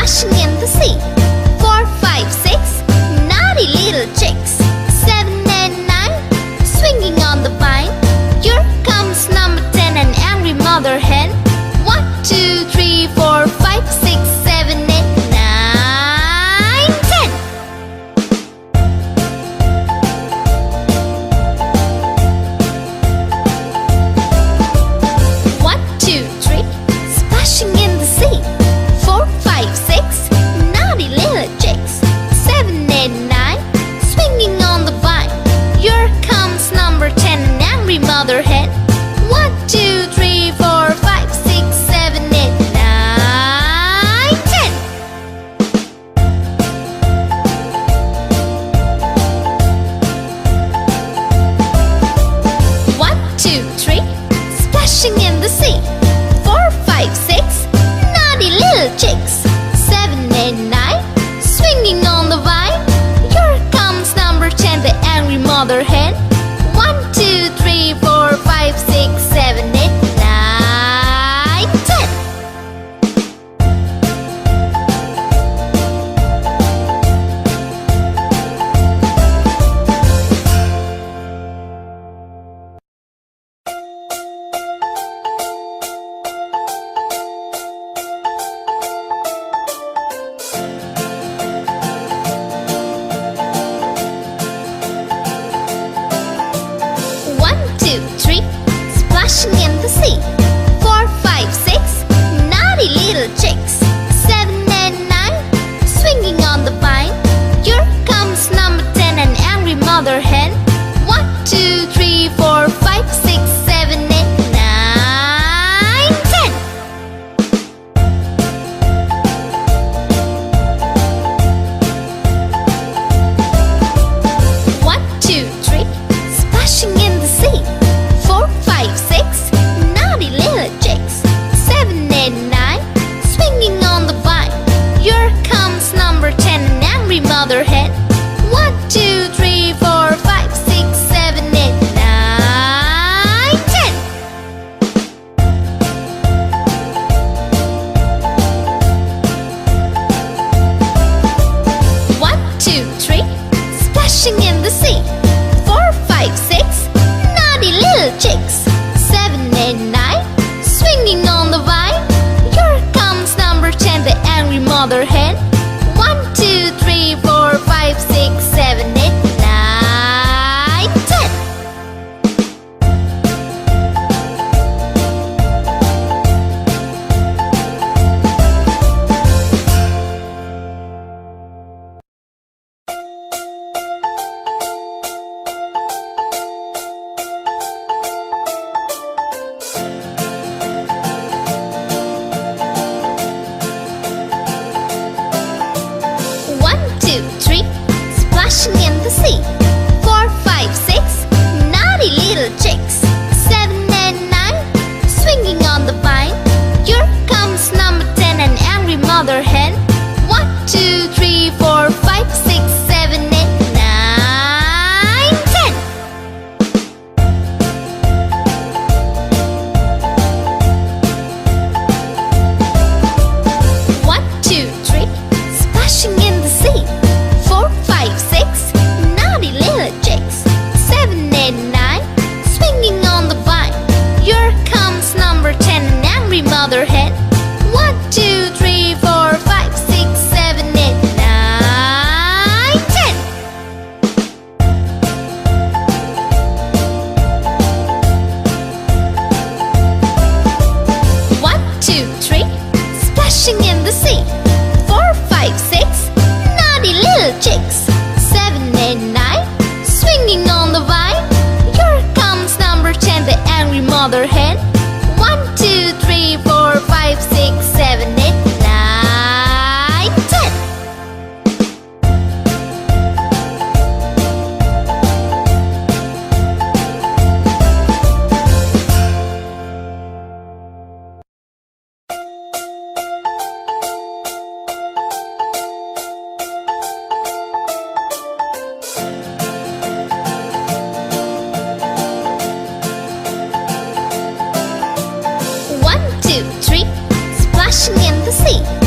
splashing in the sea. 4, 5, 6, naughty little chicks. 7 and 9, swinging on the vine. Here comes number 10, an angry mother hen. 1, 2, 3, 4, 5, 6, 7, 8, 9, 10. 1, 2, 3, splashing in the sea. 4, 5, 6, naughty little chicks. 7 and 9, swinging on the vine. Here comes number 10, an angry mother hen. 1, 2, 3, 4, 5, 6, 7, 8, 9, 10. 1, 2, 3, splashing in the sea. 4, 5, 6, naughty little chicks. 7 and 9, swinging on the vine. Here comes number 10, the angry mother hen. 1, 2, 3, 4, 5, 6, 7, 8, 9, 10. 1, 2, 3, splashing in the sea. 4, 5, 6, naughty little chicks. 7 and 9, swinging on the vine. Here comes number 10, an angry mother hen. 1, 2, 3, 4, 5, 6, 7, 8, 9, 10. 1, 2, 3, splashing in the sea. 4, 5, 6, naughty little chicks. 7 and 9, swinging on the vine. Here comes number 10, an angry mother hen. 1, 2, 3, 4, 5, 6, 7, 8, 9, 10. 1, 2, 3, splashing in the sea. 4, 5, 6, naughty little chicks. 7 and 9, swinging on the vine. Here comes number 10, the angry mother hen. 1, 2, 3, 4, 5, 6, 7, 8, 9, 10. 1, 2, 3, splashing in the sea. 4, 5, 6, naughty little chicks. 7 and 9, swinging on the vine. Here comes number 10, an angry mother hen. 1, 2, 3, 4, 5, 6, 7, 8, 9, 10. 1, 2, 3, splashing in the sea. 4, 5, 6, naughty little chicks. 7 and 9, swinging on the vine. Here comes number 10, an angry mother hen. 1, 2, 3, 4, 5, 6, 7, 8, 9, 10. 1, 2, 3, splashing in the sea. 4, 5, 6, naughty little chicks. 7 and 9, swinging on the vine. Here comes number 10, the angry mother hen. 1, 2, 3, 4, 5, 6, 7, 8, 9, 10. 2, 3, splashing in the sea.